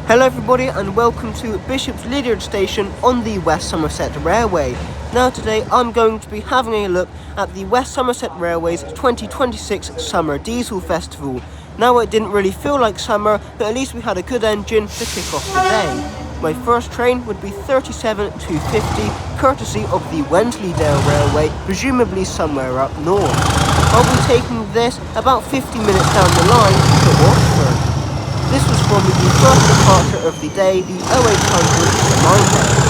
Hello everybody and welcome to Bishop's Lydiard Station on the West Somerset Railway. Now today I'm going to be having a look at the West Somerset Railway's 2026 Summer Diesel Festival. Now it didn't really feel like summer, but at least we had a good engine to kick off the day. My first train would be 37250, courtesy of the Wensleydale Railway, presumably somewhere up north. I'll be taking this about 50 minutes down the line to Watford. This was from the first departure of the day, the 0800 to Minehead.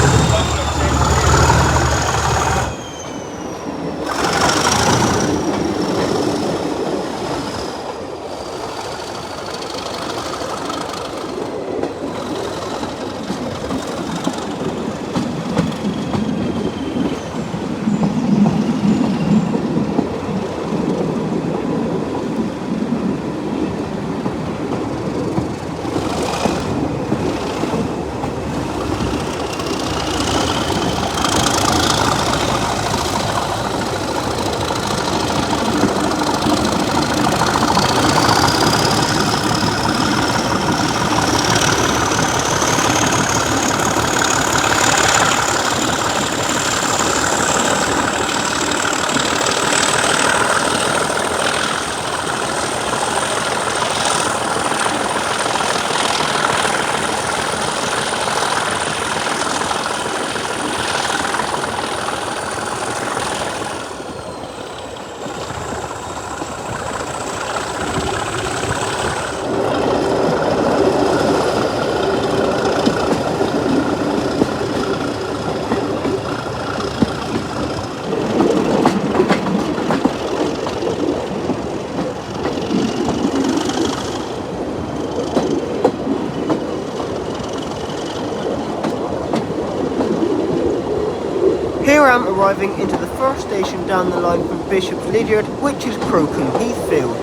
Here I am arriving into the first station down the line from Bishop's Lydiard, which is Crocombe Heathfield.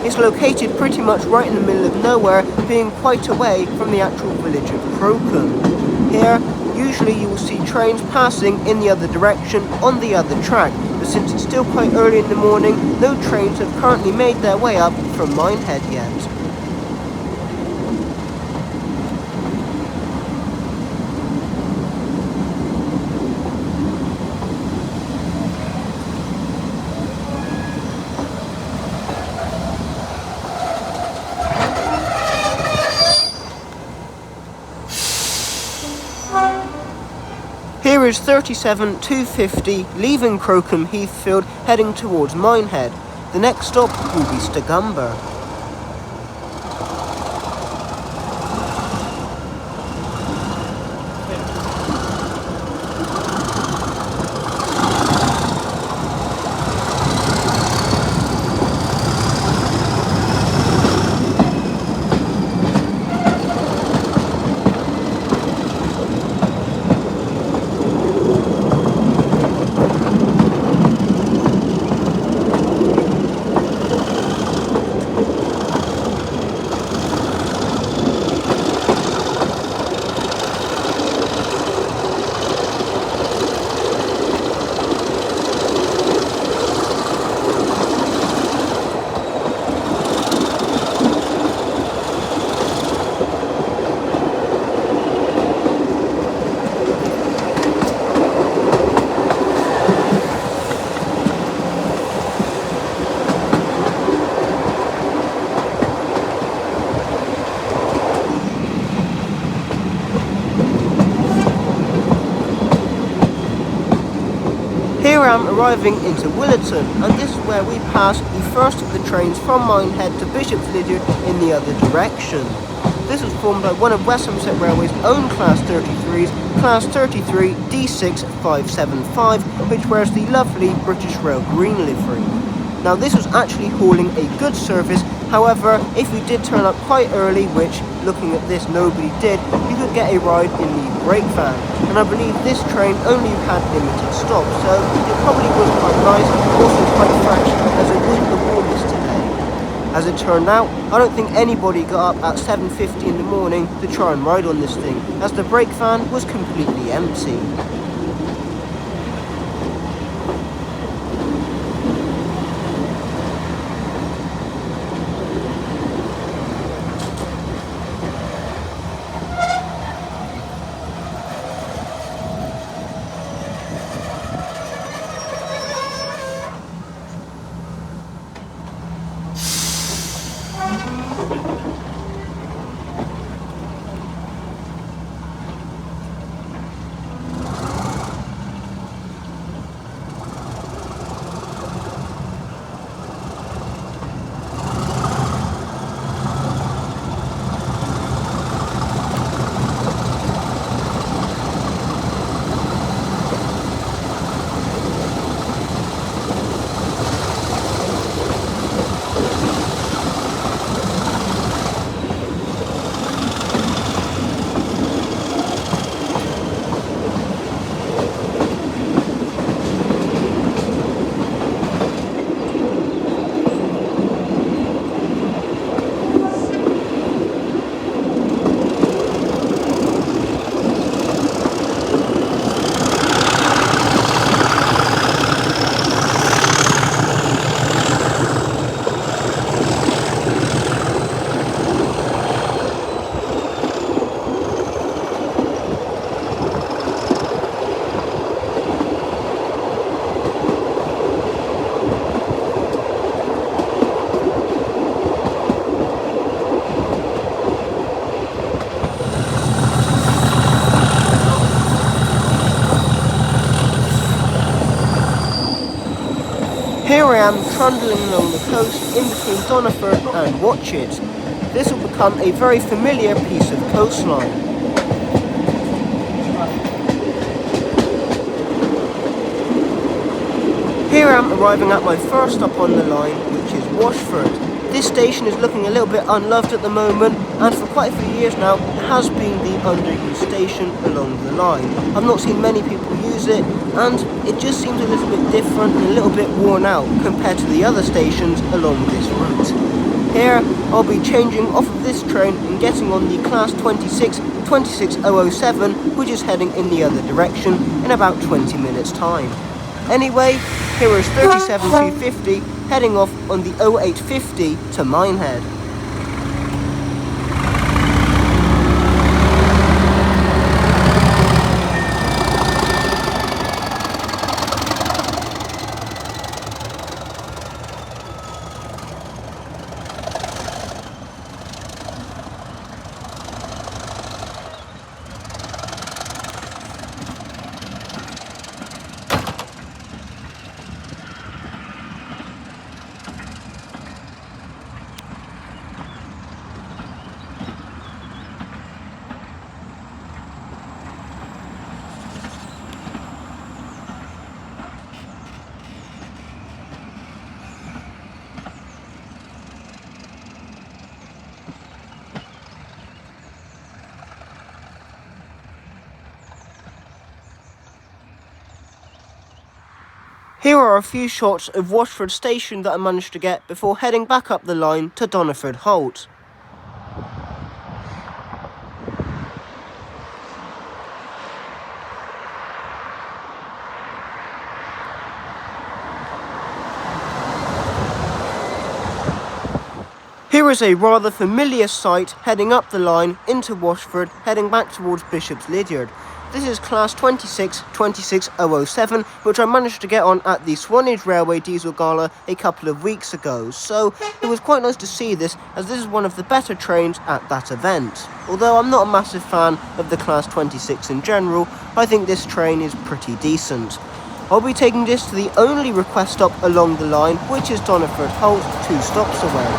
It's located pretty much right in the middle of nowhere, being quite away from the actual village of Crocombe. Here, usually you will see trains passing in the other direction on the other track, but since it's still quite early in the morning, no trains have currently made their way up from Minehead yet. Here is 37250 leaving Crocombe Heathfield heading towards Minehead. The next stop will be Stigumber. Here I am arriving into Willerton, and this is where we pass the first of the trains from Minehead to Bishop's Lydiard in the other direction. This is formed by one of West Somerset Railway's own Class 33s, Class 33 D6575, which wears the lovely British Rail green livery. Now this was actually hauling a goods service, however, if you did turn up quite early, which, looking at this, nobody did, you could get a ride in the brake van. And I believe this train only had limited stops, so it probably was quite nice, also quite fresh, as it wasn't the warmest today. As it turned out, I don't think anybody got up at 7:50 in the morning to try and ride on this thing, as the brake van was completely empty. am trundling along the coast in between Doniford and Watchet. This will become a very familiar piece of coastline. Here I am arriving at my first stop on the line, which is Washford. This station is looking a little bit unloved at the moment, and for quite a few years now it has been the underused station along the line. I've not seen many people use it, and it just seems a little bit different and a little bit worn out compared to the other stations along this route. Here I'll be changing off of this train and getting on the class 26007, which is heading in the other direction in about 20 minutes time. Anyway, here is 37250 heading off on the 0850 to Minehead. Here are a few shots of Washford Station that I managed to get before heading back up the line to Doniford Holt. Here is a rather familiar sight heading up the line into Washford, heading back towards Bishop's Lydeard. This is class 2626007, which I managed to get on at the Swanage Railway Diesel Gala a couple of weeks ago, so it was quite nice to see this, as this is one of the better trains at that event. Although I'm not a massive fan of the class 26 in general, I think this train is pretty decent. I'll be taking this to the only request stop along the line, which is Doniford Holt, 2 stops away.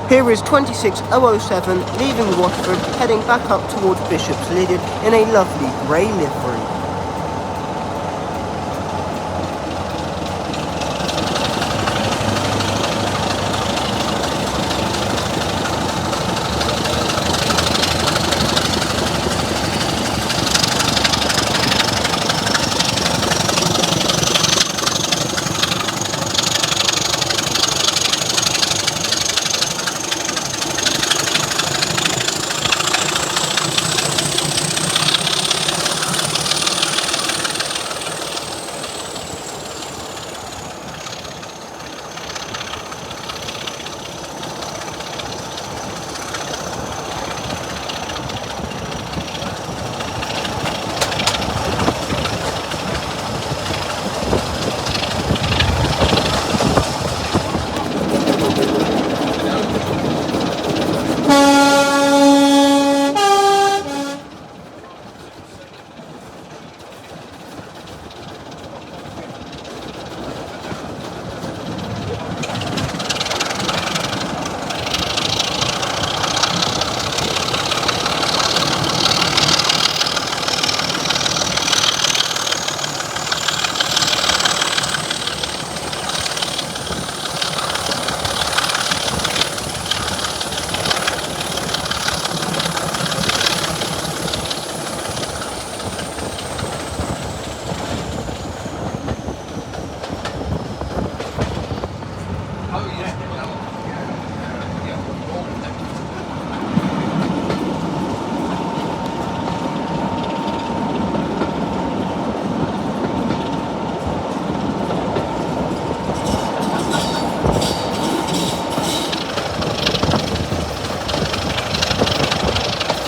Here is 26007 leaving Watford, heading back up towards Bishop's Lydeard in a lovely grey livery.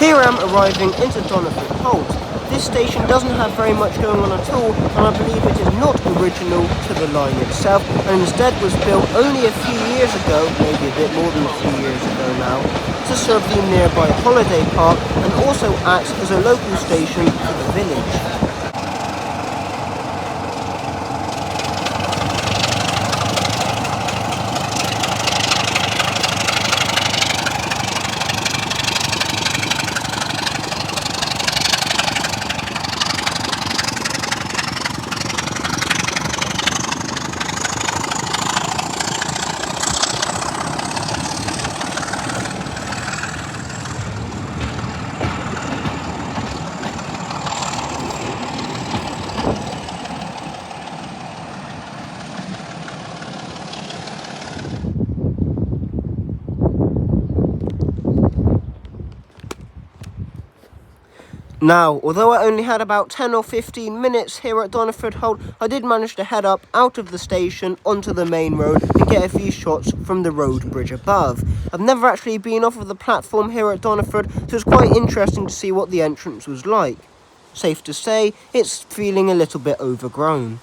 Here I am arriving into Doniford Holt. This station doesn't have very much going on at all, and I believe it is not original to the line itself, and instead was built only a few years ago, maybe a bit more than a few years ago now, to serve the nearby holiday park and also acts as a local station for the village. Now, although I only had about 10 or 15 minutes here at Doniford Holt, I did manage to head up out of the station onto the main road and get a few shots from the road bridge above. I've never actually been off of the platform here at Doniford, so it's quite interesting to see what the entrance was like. Safe to say, it's feeling a little bit overgrown.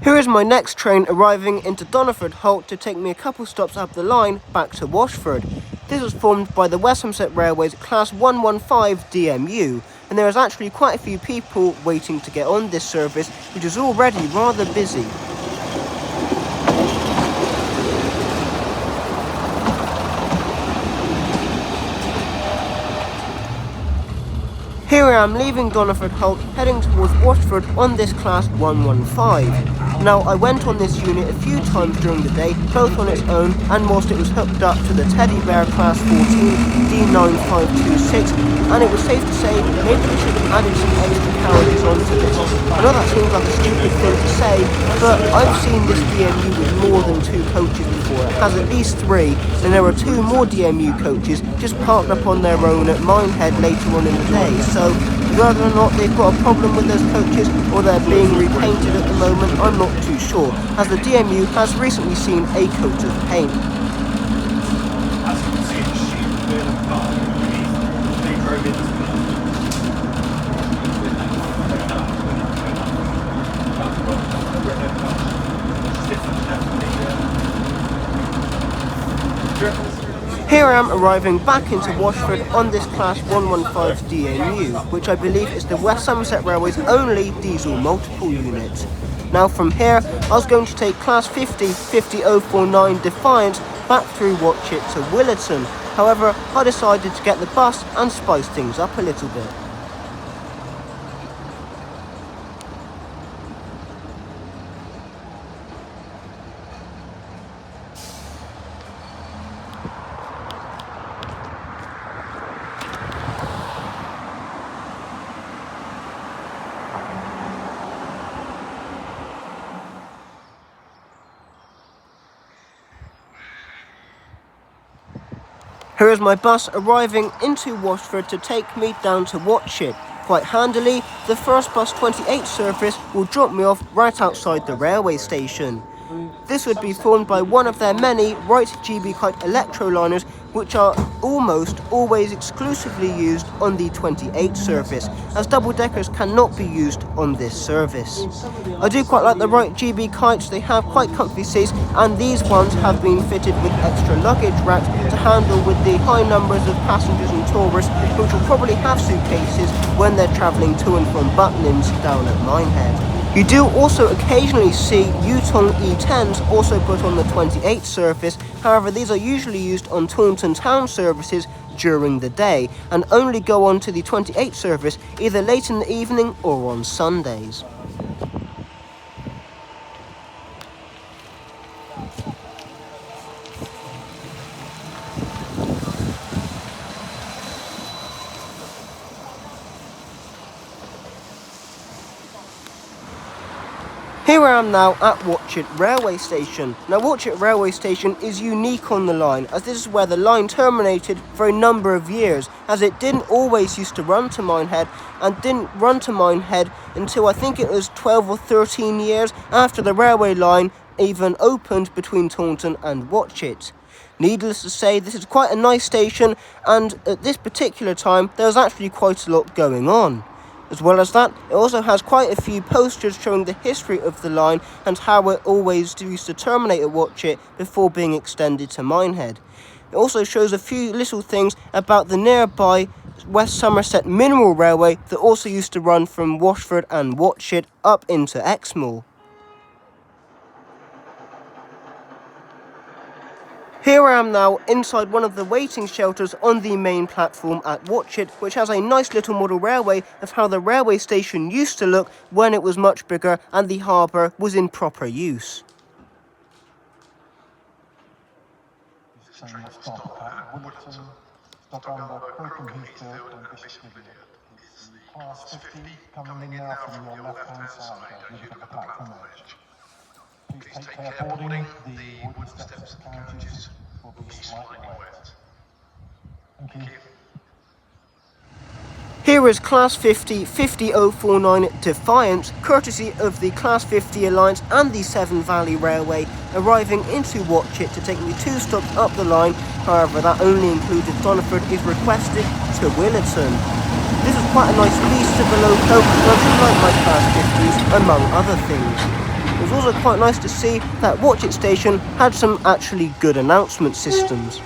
Here is my next train arriving into Doniford Holt to take me a couple stops up the line back to Washford. This was formed by the West Somerset Railway's Class 115 DMU, and there is actually quite a few people waiting to get on this service, which is already rather busy. Here I am leaving Doniford Holt, heading towards Washford on this Class 115. Now, I went on this unit a few times during the day, both on its own and whilst it was hooked up to the Teddy Bear Class 14 D9526, and it was safe to say maybe we should have added some extra carriages onto this. I know that seems like a stupid thing to say, but I've seen this DMU with more than 2 coaches before. It has at least 3, and there are 2 more DMU coaches just parked up on their own at Minehead later on in the day. So whether or not they've got a problem with those coaches or they're being repainted at the moment, I'm not too sure, as the DMU has recently seen a coat of paint. Here I am arriving back into Washford on this Class 115 DMU, which I believe is the West Somerset Railway's only diesel multiple unit. Now from here, I was going to take Class 50049 Defiance back through Watchet to Willerton. However, I decided to get the bus and spice things up a little bit. Here is my bus arriving into Washford to take me down to Watchet. Quite handily, the first bus 28 service will drop me off right outside the railway station. This would be formed by one of their many Wright GB Kite electroliners, which are almost always exclusively used on the 28 service, as double-deckers cannot be used on this service. I do quite like the Wright GB Kites. They have quite comfy seats, and these ones have been fitted with extra luggage racks to handle with the high numbers of passengers and tourists, which will probably have suitcases when they're travelling to and from Butlins down at Minehead. You do also occasionally see Yutong E10s also put on the 28 service, however these are usually used on Taunton town services during the day and only go on to the 28 service either late in the evening or on Sundays. Here I am now at Watchet Railway Station. Now Watchet Railway Station is unique on the line, as this is where the line terminated for a number of years, as it didn't always used to run to Minehead, and didn't run to Minehead until I think it was 12 or 13 years after the railway line even opened between Taunton and Watchet. Needless to say, this is quite a nice station, and at this particular time there was actually quite a lot going on. As well as that, it also has quite a few posters showing the history of the line and how it always used to terminate at Watchet before being extended to Minehead. It also shows a few little things about the nearby West Somerset Mineral Railway that also used to run from Washford and Watchet up into Exmoor. Here I am now inside one of the waiting shelters on the main platform at Watchet, which has a nice little model railway of how the railway station used to look when it was much bigger and the harbour was in proper use. Class 50 coming in now from your left-hand side as you look at the platform edge. Please take care boarding. The wooden steps of the carriages will be slightly wet. Thank you. Here is Class 50 50049 Defiance, courtesy of the Class 50 Alliance and the Severn Valley Railway, arriving into Watchet to take me 2 stops up the line. However, that only includes if Doniford is requested to Willerton. This is quite a nice beast of a loco, and I do like my Class 50s, among other things. It was also quite nice to see that Watchet Station had some actually good announcement systems.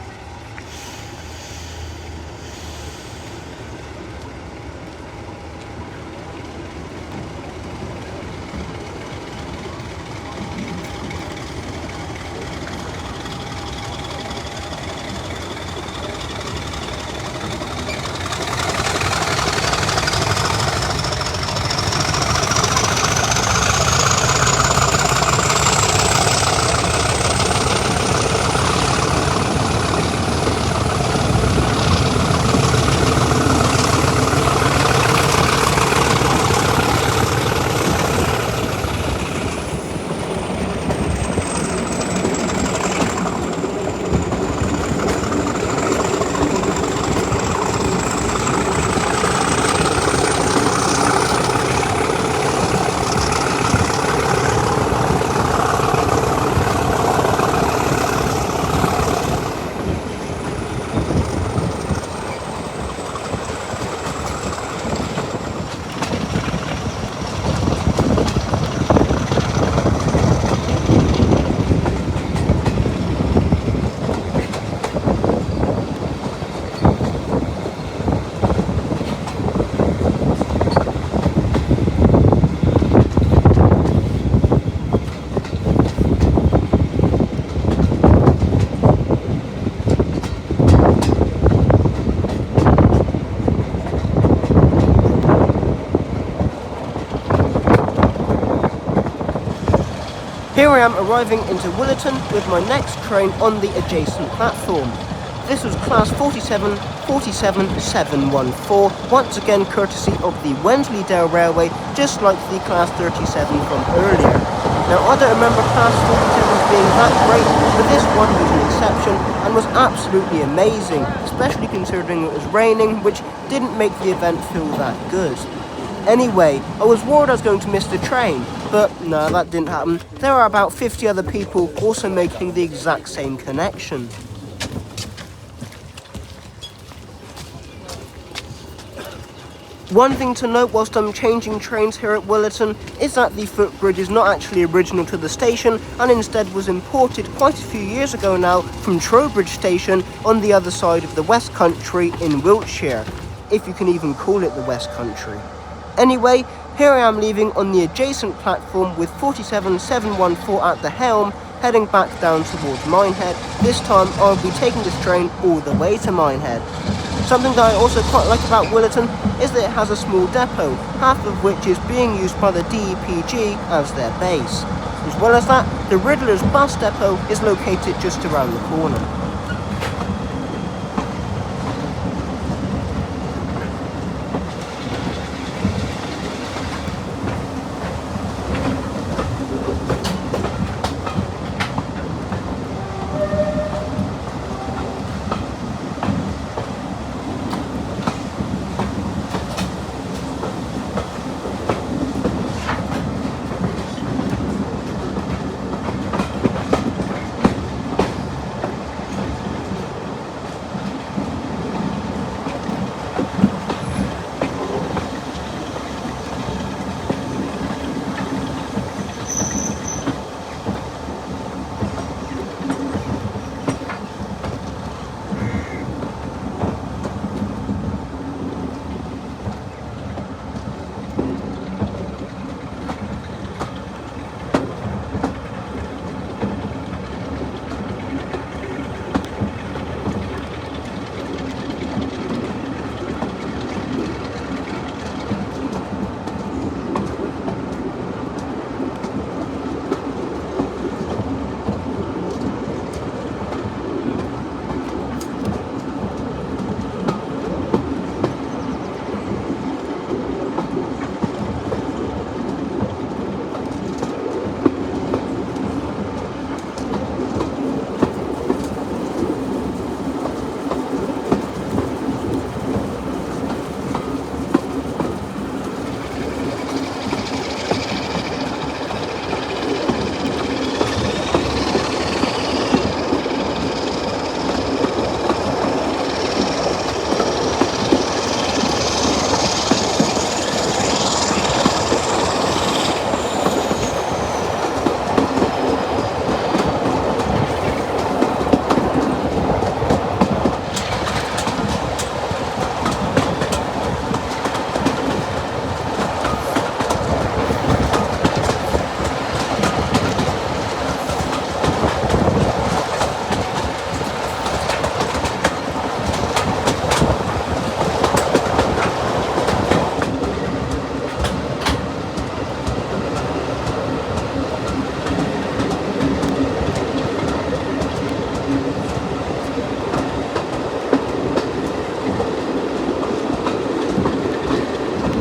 Here I am arriving into Willerton with my next train on the adjacent platform. This was Class 47 714, once again courtesy of the Wensleydale Railway, just like the Class 37 from earlier. Now, I don't remember Class 47 being that great, but this one was an exception and was absolutely amazing, especially considering it was raining, which didn't make the event feel that good. Anyway, I was worried I was going to miss the train, but no, that didn't happen. There are about 50 other people also making the exact same connection. One thing to note whilst I'm changing trains here at Willerton is that the footbridge is not actually original to the station and instead was imported quite a few years ago now from Trowbridge Station on the other side of the West Country in Wiltshire, if you can even call it the West Country. Anyway, here I am leaving on the adjacent platform with 47 714 at the helm, heading back down towards Minehead. This time I'll be taking this train all the way to Minehead. Something that I also quite like about Willerton is that it has a small depot, half of which is being used by the DEPG as their base. As well as that, the Riddler's bus depot is located just around the corner.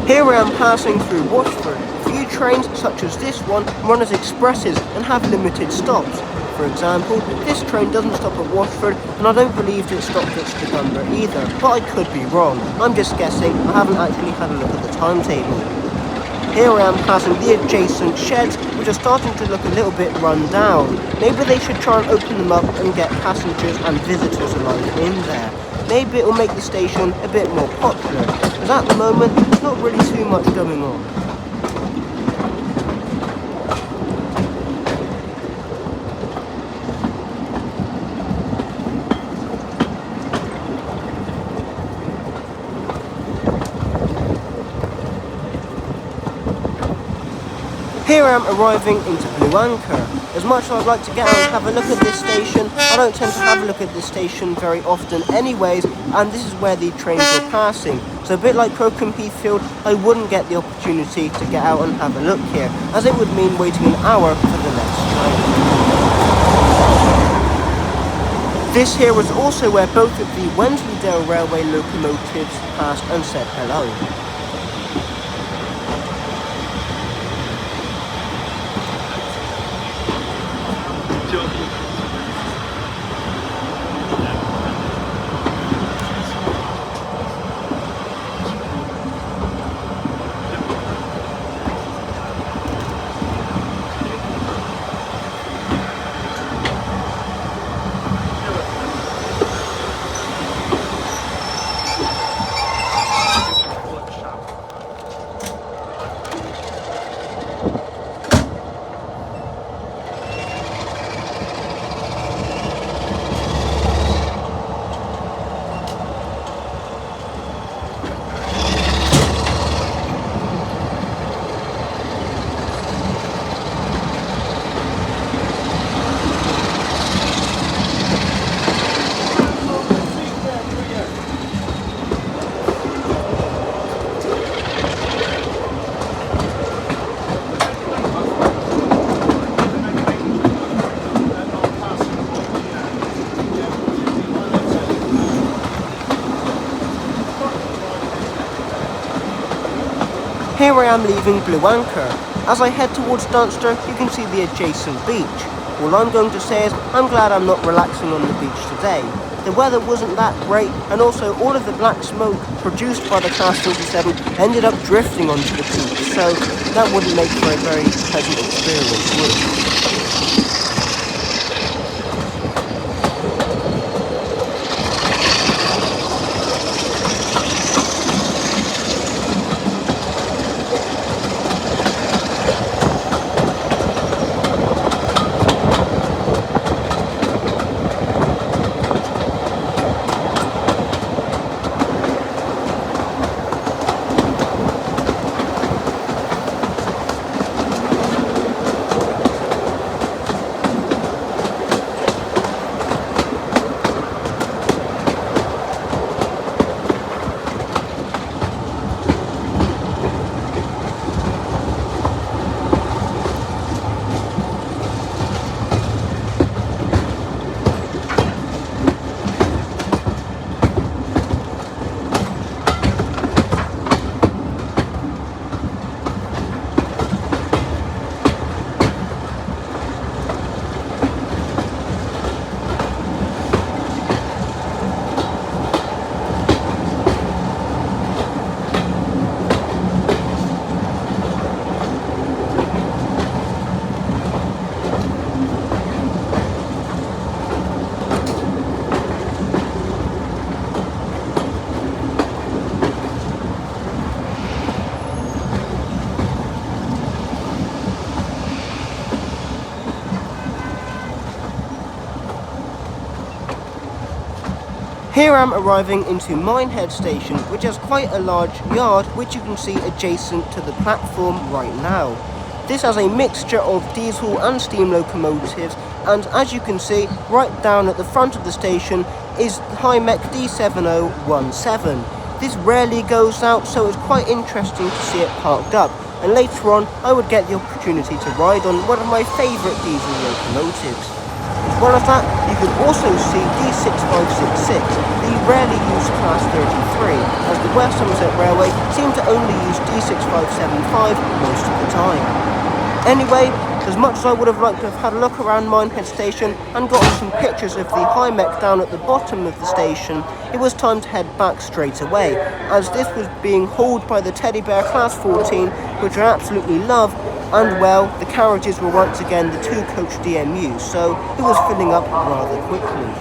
Here I am passing through Washford. Few trains such as this one run as expresses and have limited stops. For example, this train doesn't stop at Washford, and I don't believe it stops at Stigundra either, but I could be wrong. I'm just guessing, I haven't actually had a look at the timetable. Here I am passing the adjacent sheds, which are starting to look a little bit run down. Maybe they should try and open them up and get passengers and visitors alike in there. Maybe it will make the station a bit more popular, as at the moment, there's not really too much going on. Here I am arriving into Blue Anchor. As much as I'd like to get out and have a look at this station, I don't tend to have a look at this station very often anyways, and this is where the trains were passing. So a bit like Crocombe Heathfield, I wouldn't get the opportunity to get out and have a look here, as it would mean waiting an hour for the next train. This here was also where both of the Wensleydale Railway locomotives passed and said hello. Here I am leaving Blue Anchor. As I head towards Dunster, you can see the adjacent beach. All I'm going to say is, I'm glad I'm not relaxing on the beach today. The weather wasn't that great, and also all of the black smoke produced by the Class 47 ended up drifting onto the beach, so that wouldn't make for a very pleasant experience, would it? Here I'm arriving into Minehead Station, which has quite a large yard, which you can see adjacent to the platform right now. This has a mixture of diesel and steam locomotives, and as you can see, right down at the front of the station is High-Mech D7017. This rarely goes out, so it's quite interesting to see it parked up, and later on I would get the opportunity to ride on one of my favourite diesel locomotives. As well as that, you can also see D6566, the rarely used Class 33, as the West Somerset Railway seemed to only use D6575 most of the time. Anyway, as much as I would have liked to have had a look around Minehead Station and gotten some pictures of the high mech down at the bottom of the station, it was time to head back straight away, as this was being hauled by the Teddy Bear Class 14, which I absolutely love, and well, the carriages were once again the 2-coach DMU, so it was filling up rather quickly.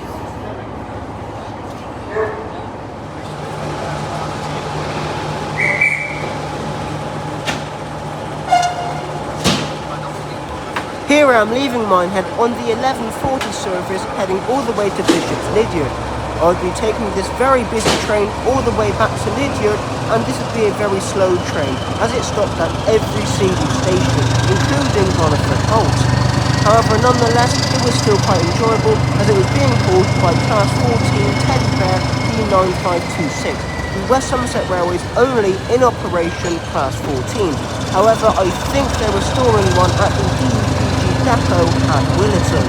Here I am leaving Minehead on the 11:40 service heading all the way to Bishop's Lydeard. I'll be taking this very busy train all the way back to Lydeard, and this would be a very slow train as it stopped at every single station, including Boniford Holt. However, nonetheless, it was still quite enjoyable as it was being hauled by Class 14 Teddy Bear D9526, the West Somerset Railway's only in-operation Class 14. However, I think they were storing one at the DUPG depot at Willerton.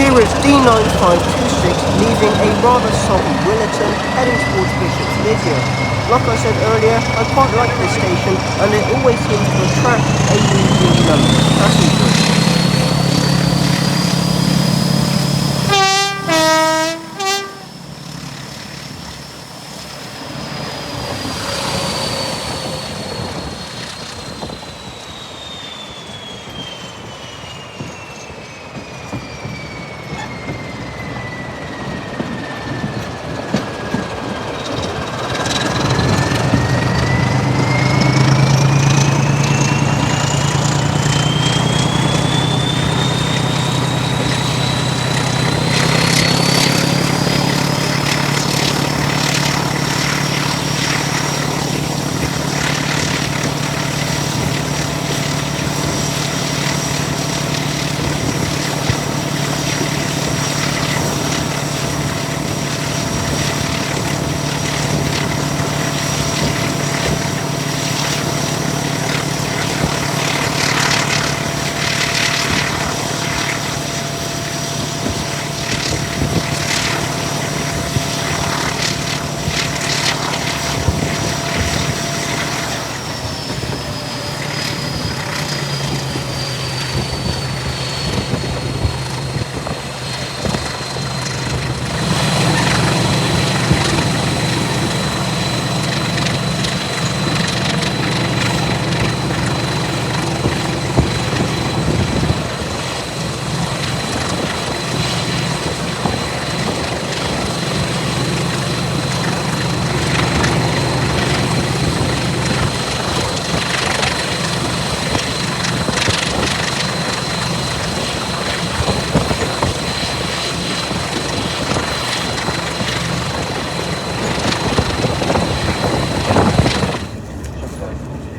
Here is D9526 leaving a rather soggy Willerton heading towards Bishop's Lydeard. Like I said earlier, I quite like this station and it always seems to attract a unusual number of passengers.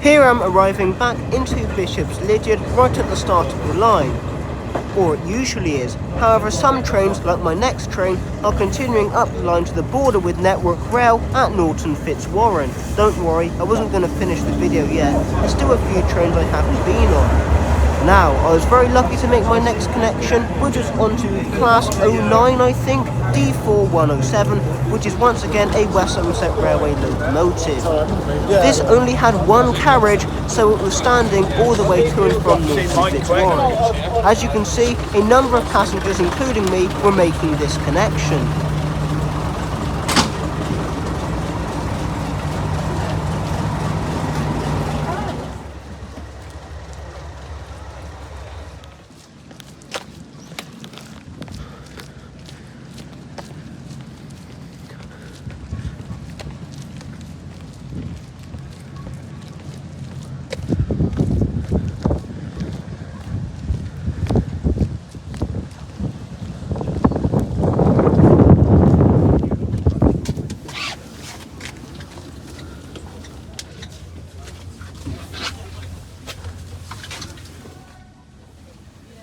Here I'm arriving back into Bishop's Lydeard right at the start of the line. Or it usually is. However, some trains, like my next train, are continuing up the line to the border with Network Rail at Norton Fitzwarren. Don't worry, I wasn't going to finish the video yet. There's still a few trains I haven't been on. Now, I was very lucky to make my next connection, which was onto Class 09, I think, D4107, which is once again a West Somerset Railway locomotive. This only had one carriage, so it was standing all the way to and from Norton Fitzwarren. As you can see, a number of passengers, including me, were making this connection.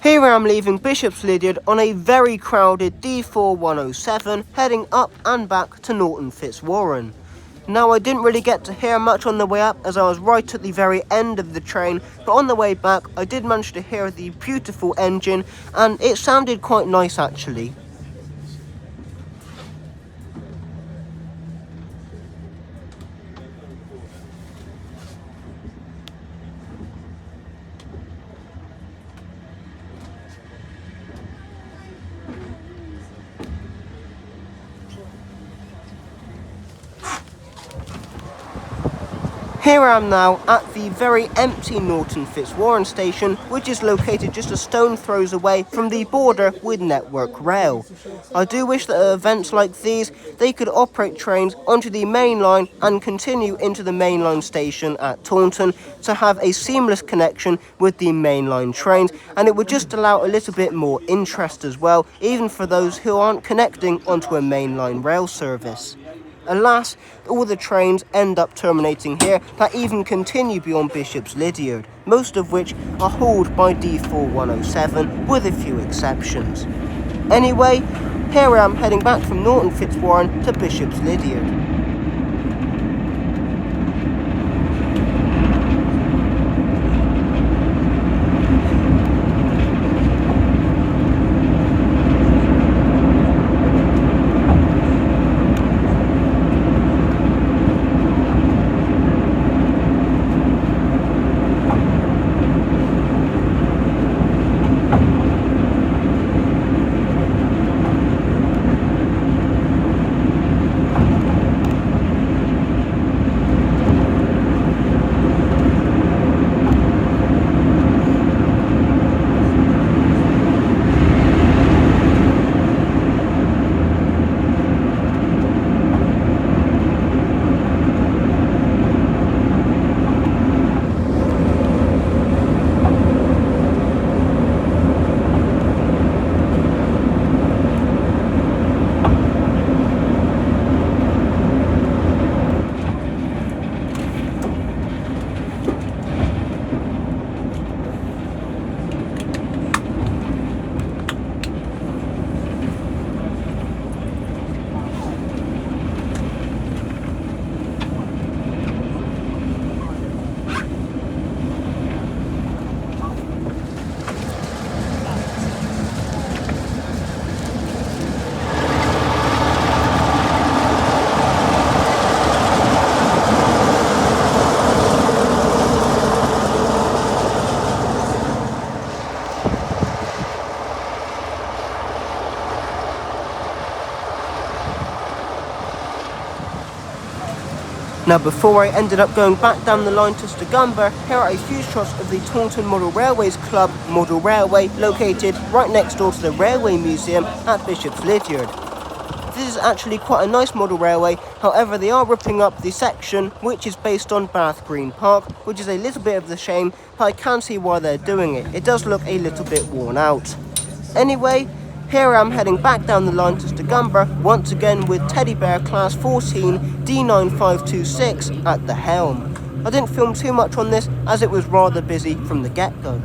Here I am leaving Bishop's Lydeard on a very crowded D4107, heading up and back to Norton Fitzwarren. Now, I didn't really get to hear much on the way up as I was right at the very end of the train, but on the way back I did manage to hear the beautiful engine and it sounded quite nice actually. Here I am now at the very empty Norton Fitzwarren station, which is located just a stone throws away from the border with Network Rail. I do wish that at events like these, they could operate trains onto the main line and continue into the mainline station at Taunton to have a seamless connection with the mainline trains, and it would just allow a little bit more interest as well, even for those who aren't connecting onto a mainline rail service. Alas, all the trains end up terminating here that even continue beyond Bishop's Lydeard, most of which are hauled by D4107 with a few exceptions. Anyway, here I am heading back from Norton Fitzwarren to Bishop's Lydeard. Now, before I ended up going back down the line to Stigumber, here are a few shots of the Taunton Model Railways Club Model Railway, located right next door to the Railway Museum at Bishop's Lydeard. This is actually quite a nice model railway, however they are ripping up the section which is based on Bath Green Park, which is a little bit of the shame, but I can see why they're doing it. It does look a little bit worn out. Anyway, here I am heading back down the line to Stigumber, once again with Teddy Bear Class 14 D9526 at the helm. I didn't film too much on this as it was rather busy from the get-go.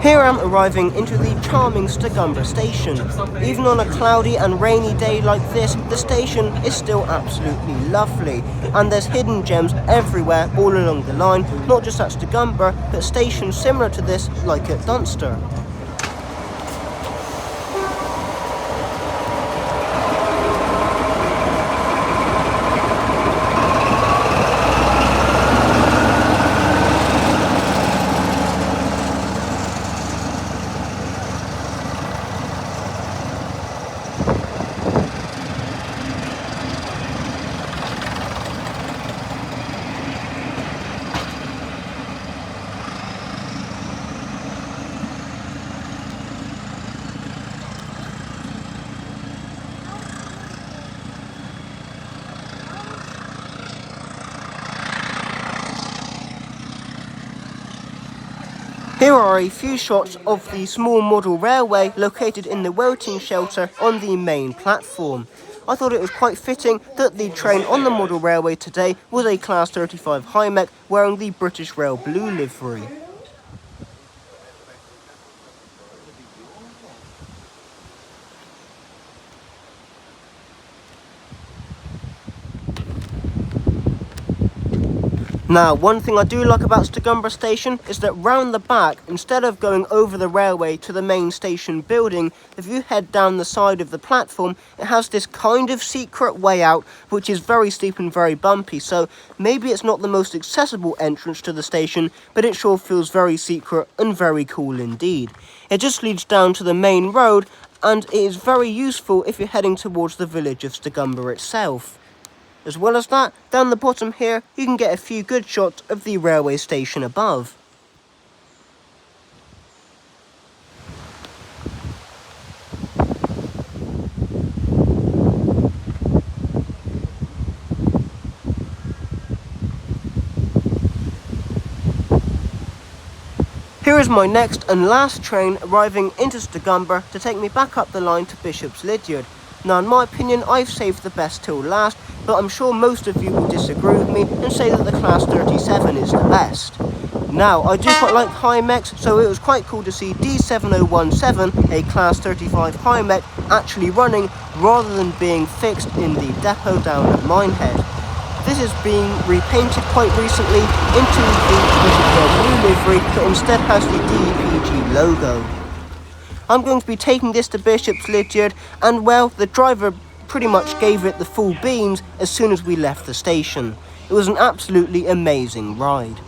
Here I am arriving into the charming Stigumber station. Even on a cloudy and rainy day like this, the station is still absolutely lovely, and there's hidden gems everywhere all along the line, not just at Stigumber, but stations similar to this like at Dunster. Here are a few shots of the small model railway located in the waiting shelter on the main platform. I thought it was quite fitting that the train on the model railway today was a Class 35 High-Mech wearing the British Rail blue livery. Now, one thing I do like about Stigumber station is that round the back, instead of going over the railway to the main station building, if you head down the side of the platform, it has this kind of secret way out, which is very steep and very bumpy, so maybe it's not the most accessible entrance to the station, but it sure feels very secret and very cool indeed. It just leads down to the main road, and it is very useful if you're heading towards the village of Stigumber itself. As well as that, down the bottom here, you can get a few good shots of the railway station above. Here is my next and last train arriving into Stigumber to take me back up the line to Bishop's Lydeard. Now, in my opinion, I've saved the best till last, but I'm sure most of you will disagree with me and say that the Class 37 is the best. Now, I do quite like High-Mechs, so it was quite cool to see D7017, a Class 35 High-Mech, actually running rather than being fixed in the depot down at Minehead. This is being repainted quite recently into the British Rail blue livery, but instead has the DEPG logo. I'm going to be taking this to Bishop's Lydeard, and well, the driver pretty much gave it the full beans as soon as we left the station. It was an absolutely amazing ride.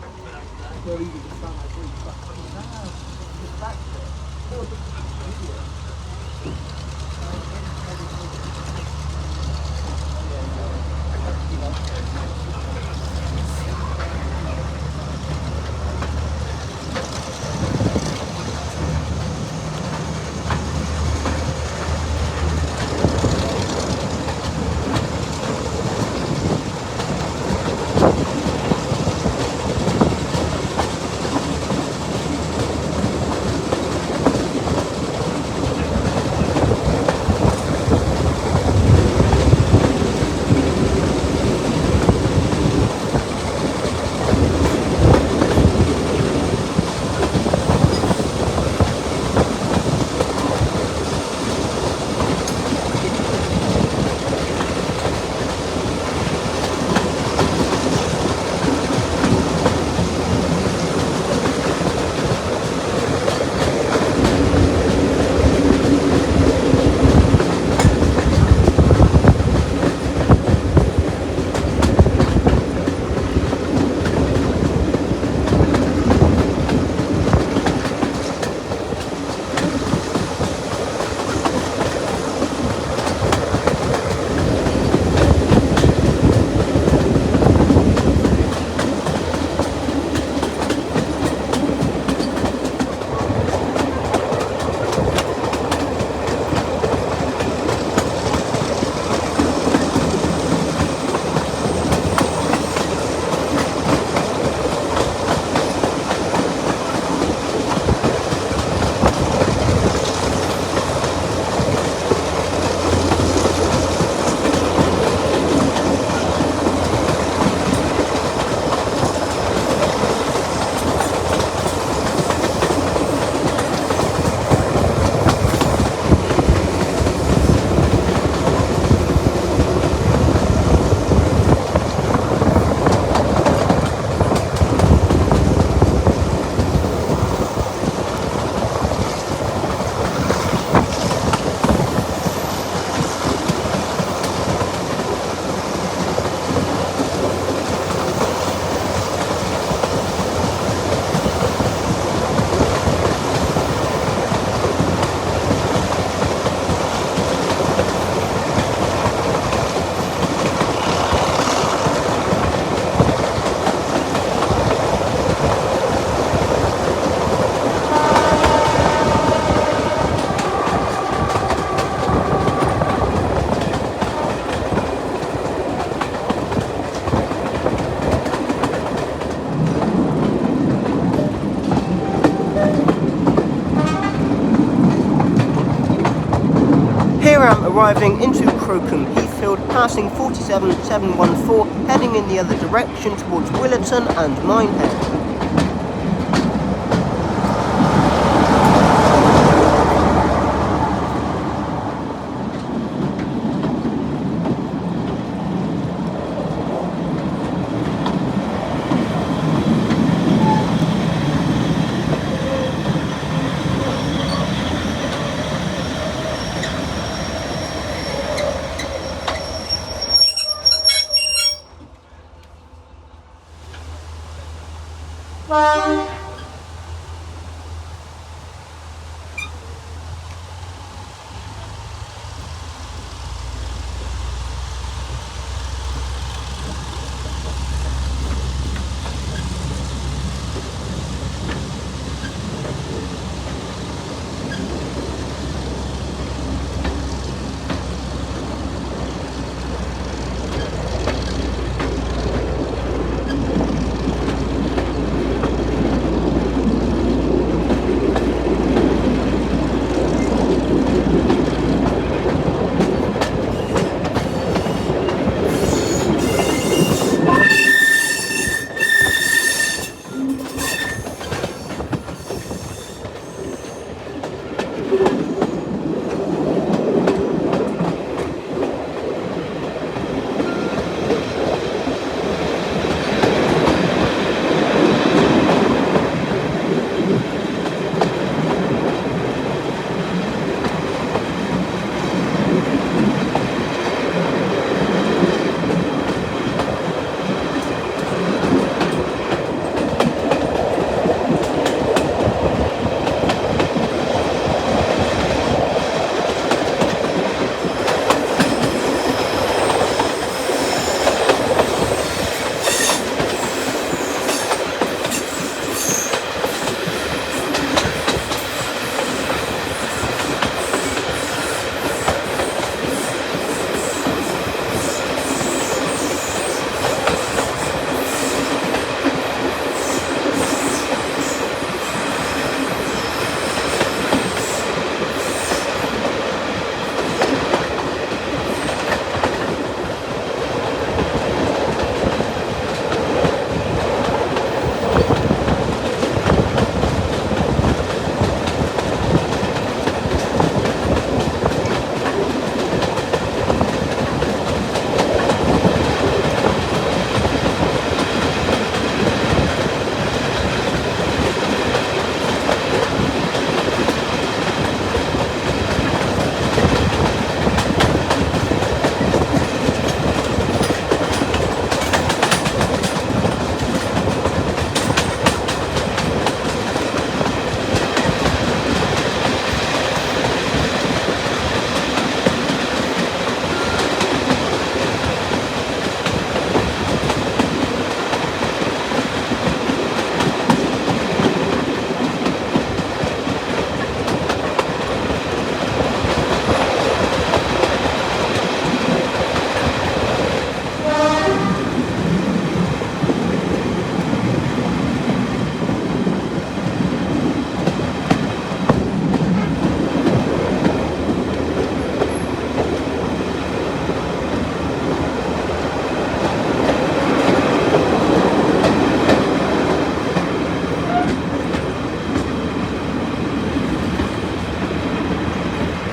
Here I'm arriving into Crocombe Heathfield, passing 47714, heading in the other direction towards Willerton and Minehead.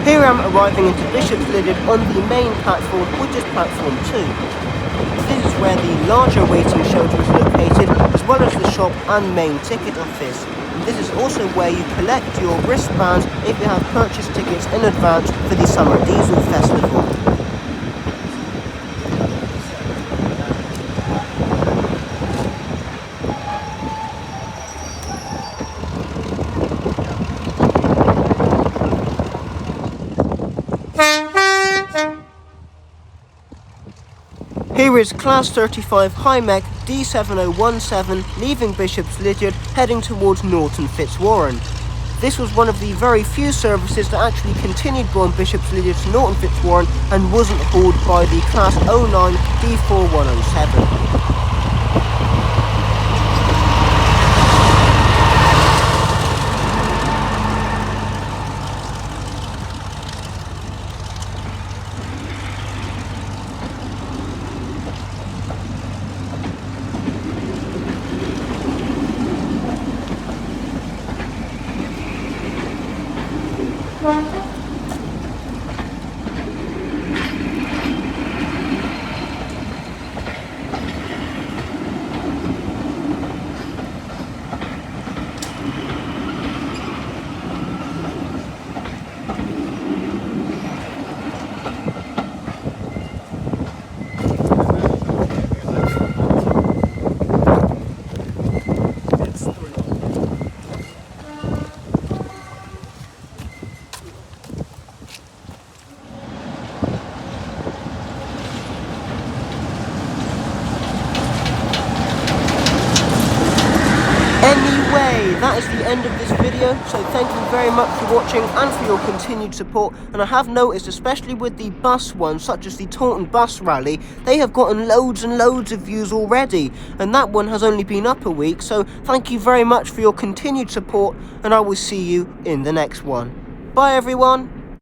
Here I'm arriving into Bishop's Lydeard on the main platform, which is platform 2. This is where the larger waiting shelter is located, as well as the shop and main ticket office. And this is also where you collect your wristbands if you have purchased tickets in advance for the Summer Diesel Festival. Here is Class 35 High-Mech D7017 leaving Bishop's Lydeard heading towards Norton Fitzwarren. This was one of the very few services that actually continued going Bishop's Lydeard to Norton Fitzwarren and wasn't hauled by the Class 09 D4107. Anyway, that is the end of this video, so thank you very much for watching and for your continued support. And I have noticed, especially with the bus ones, such as the Taunton Bus Rally, they have gotten loads and loads of views already, and that one has only been up a week, so thank you very much for your continued support, and I will see you in the next one. Bye everyone!